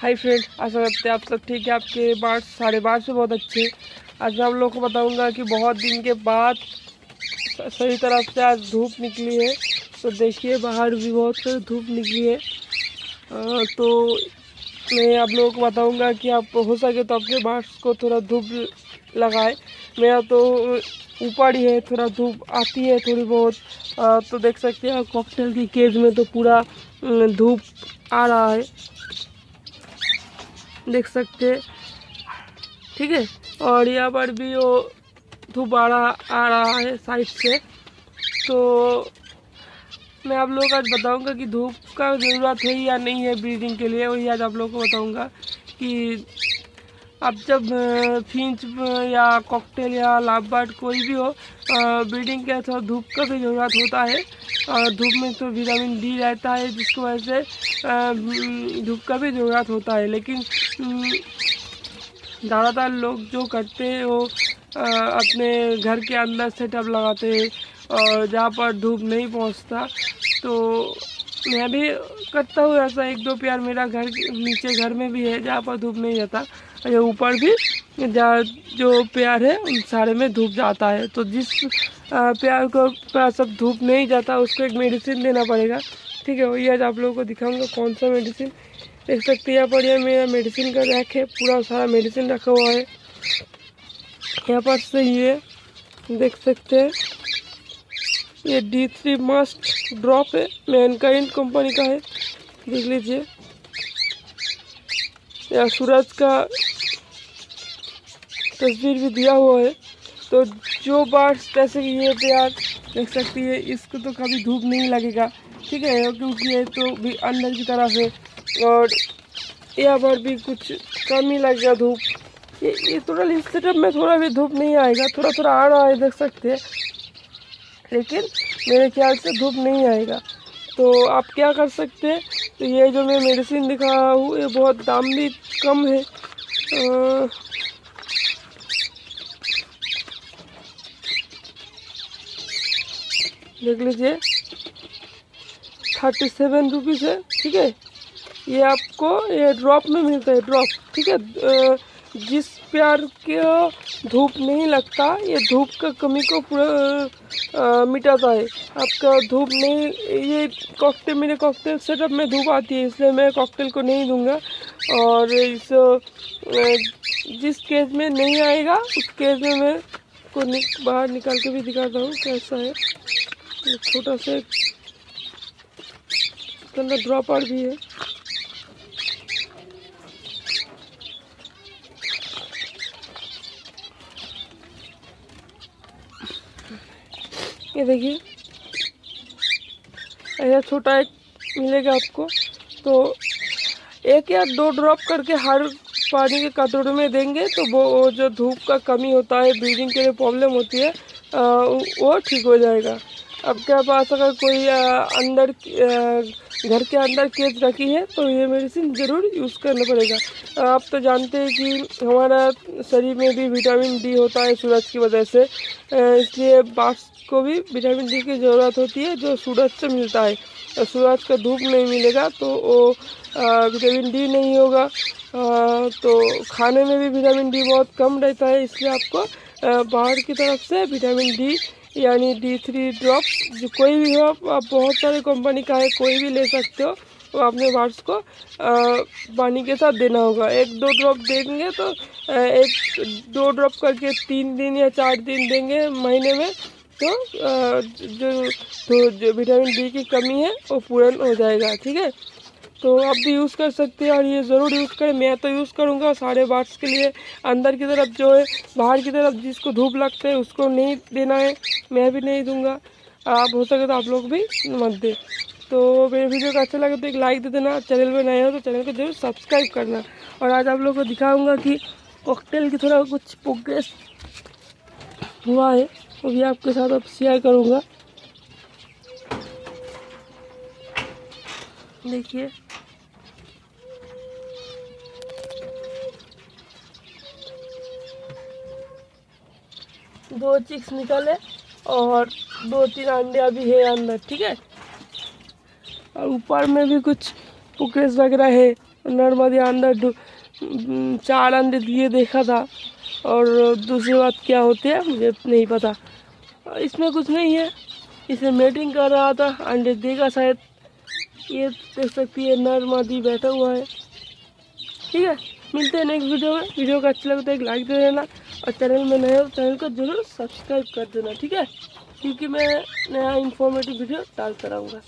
Hi friend, आशा करते हैं आप सब ठीक है। आपके बार्स सारे बार्स से बहुत अच्छे। आज मैं आप लोगों को बताऊंगा कि बहुत दिन के बाद सही तरफ से आज धूप निकली है। तो देखिए बाहर भी बहुत सारी धूप निकली है। तो मैं आप लोगों को बताऊंगा कि आप हो सके तो अपने बार्स को थोड़ा धूप लगाए। मेरा तो ऊपर ही है, थोड़ा धूप आती है थोड़ी बहुत। तो देख सकते हैं कॉकटेल की केज में तो पूरा धूप आ रहा है, देख सकते हैं। ठीक है, और यहाँ पर भी वो धूप आ रहा है साइड से। तो मैं आप लोगों को आज बताऊंगा कि धूप का ज़रूरत है या नहीं है ब्रीडिंग के लिए। वही आज आप लोगों को बताऊंगा कि आप जब फिंच या कॉकटेल या लाभबर्ड कोई भी हो, ब्रीडिंग के थोड़ा धूप का भी ज़रूरत होता है। धूप में तो विटामिन डी रहता है, जिसकी वजह से धूप का भी ज़रूरत होता है। लेकिन ज़्यादातर लोग जो करते हैं वो अपने घर के अंदर सेटअप लगाते हैं और जहाँ पर धूप नहीं पहुँचता। तो मैं भी करता हूँ ऐसा, एक दो पेयर मेरा घर नीचे घर में भी है जहाँ पर धूप नहीं जाता। और ऊपर भी जहाँ जो पेयर है उन सारे में धूप जाता है। तो जिस पेयर को सब धूप नहीं जाता उसको एक मेडिसिन देना पड़ेगा। ठीक है, वही आज आप लोगों को दिखाऊंगा कौन सा मेडिसिन। देख सकते हैं यहाँ पर ये मेरा मेडिसिन का रैक है, पूरा सारा मेडिसिन रखा हुआ है यहाँ पर से। ये देख सकते हैं ये D3 मस्ट ड्रॉप है, मैनकाइंड कंपनी का है, देख लीजिए। या सूरज का तस्वीर भी दिया हुआ है। तो जो बर्ड्स जैसे कि ये प्यार देख सकती है, इसको तो कभी धूप नहीं लगेगा। ठीक है, क्योंकि ये तो भी अंदर की तरफ है और यहाँ पर भी कुछ कम ही लगेगा धूप। ये थोड़ा इस सेटअप में थोड़ा भी धूप नहीं आएगा, थोड़ा थोड़ा आ रहा है देख सकते हैं, लेकिन मेरे ख्याल से धूप नहीं आएगा। तो आप क्या कर सकते हैं, तो ये जो मैं मेडिसिन दिखा रहा हूँ ये बहुत दाम भी कम है। देख लीजिए 37 रुपीज़ है। ठीक है, ये आपको ये ड्रॉप में मिलता है, ड्रॉप। ठीक है, जिस प्यार के धूप नहीं लगता ये धूप का कमी को पूरा मिटाता है। आपका धूप नहीं, ये कॉकटेल मेरे कॉकटेल सेटअप में धूप आती है, इसलिए मैं कॉकटेल को नहीं दूंगा। और इस जिस केज में नहीं आएगा उस केज में मैं को बाहर निकाल के भी दिखाता हूँ कैसा है। छोटा सा इसके अंदर ड्रॉपर भी है। ये देखिए ऐसा छोटा एक मिलेगा आपको। तो एक या दो ड्रॉप करके हर पानी के कटोरे में देंगे तो वो जो धूप का कमी होता है, ब्रीदिंग के लिए प्रॉब्लम होती है, वो ठीक हो जाएगा। आपके पास अगर कोई अंदर घर के अंदर केज रखी है तो ये मेडिसिन ज़रूर यूज़ करना पड़ेगा। आप तो जानते हैं कि हमारा शरीर में भी विटामिन डी होता है सूरज की वजह से, इसलिए बार्स को भी विटामिन डी की ज़रूरत होती है जो सूरज से मिलता है। सूरज का धूप नहीं मिलेगा तो वो विटामिन डी नहीं होगा। तो खाने में भी विटामिन डी बहुत कम रहता है, इसलिए आपको बाहर की तरफ से विटामिन डी यानी D3 ड्रॉप जो कोई भी हो, आप बहुत सारे कंपनी का है, कोई भी ले सकते हो। तो अपने बर्ड्स को पानी के साथ देना होगा। एक दो ड्रॉप देंगे तो एक दो ड्रॉप करके 3 दिन या 4 दिन देंगे महीने में, तो जो विटामिन डी की कमी है वो पूर्ण हो जाएगा। ठीक है, तो आप भी यूज़ कर सकते हैं और ये ज़रूर यूज़ करें। मैं तो यूज़ करूँगा सारे बर्ड्स के लिए। अंदर की तरफ जो है, बाहर की तरफ जिसको धूप लगते है उसको नहीं देना है, मैं भी नहीं दूंगा। आप हो सके तो आप लोग भी मत दें। तो मेरे वीडियो को अच्छा लगे तो एक लाइक दे देना, चैनल में नए हो तो चैनल को जरूर सब्सक्राइब करना। और आज आप लोग को दिखाऊँगा कि कॉकटेल की थोड़ा कुछ प्रोग्रेस हुआ है, वो भी आपके साथ अब शेयर करूँगा। देखिए दो चिक्स निकले और 2-3 अंडे अभी है अंदर। ठीक है, और ऊपर में भी कुछ प्रोग्रेस वगैरह है। नर मादी अंडा 4 अंडे दिए देखा था। और दूसरी बात क्या होती है मुझे नहीं पता। इसमें कुछ नहीं है, इसे मेटिंग कर रहा था, अंडे देगा शायद। ये देख सकती है नर मादी बैठा हुआ है। ठीक है, मिलते हैं नेक्स्ट वीडियो में। वीडियो का अच्छा लगे तो एक लाइक दे देना, और चैनल में नए हो चैनल को जरूर सब्सक्राइब कर देना। ठीक है, क्योंकि मैं नया इन्फॉर्मेटिव वीडियो डालता रहूँगा।